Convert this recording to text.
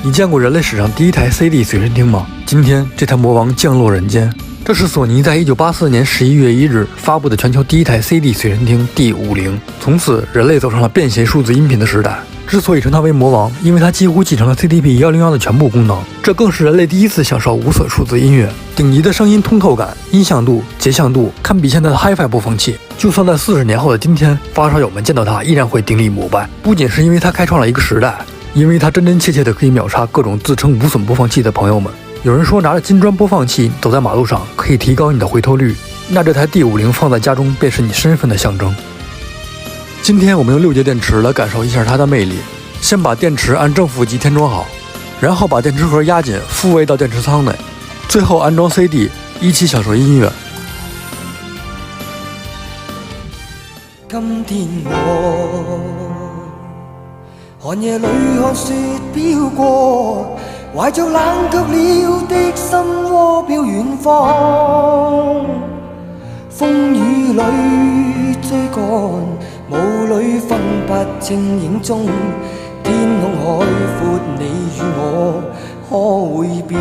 你见过人类史上第一台 CD 随身听吗？今天这台魔王降落人间。这是索尼在1984年11月1日发布的全球第一台 CD 随身听 D50。从此，人类走上了便携数字音频的时代。之所以称它为魔王，因为它几乎继承了 CDP-101的全部功能，这更是人类第一次享受无损数字音乐。顶级的声音通透感、音响度、节像度，堪比现在的 HiFi 播放器。就算在40年后的今天，发烧友们见到它依然会顶礼膜拜。不仅是因为它开创了一个时代，因为它真真切切的可以秒杀各种自称无损播放器的朋友们。有人说拿着金砖播放器走在马路上可以提高你的回头率，那这台 D50 放在家中便是你身份的象征。今天我们用6节电池来感受一下它的魅力。先把电池按正负极填装好，然后把电池盒压紧复位到电池仓内，最后安装 CD， 一起享受音乐。今天我寒夜里看雪飄過，懷着冷卻了的心窩飄遠方，風雨裏追趕，霧裏分不清影蹤，天空海闊，你與我可會變？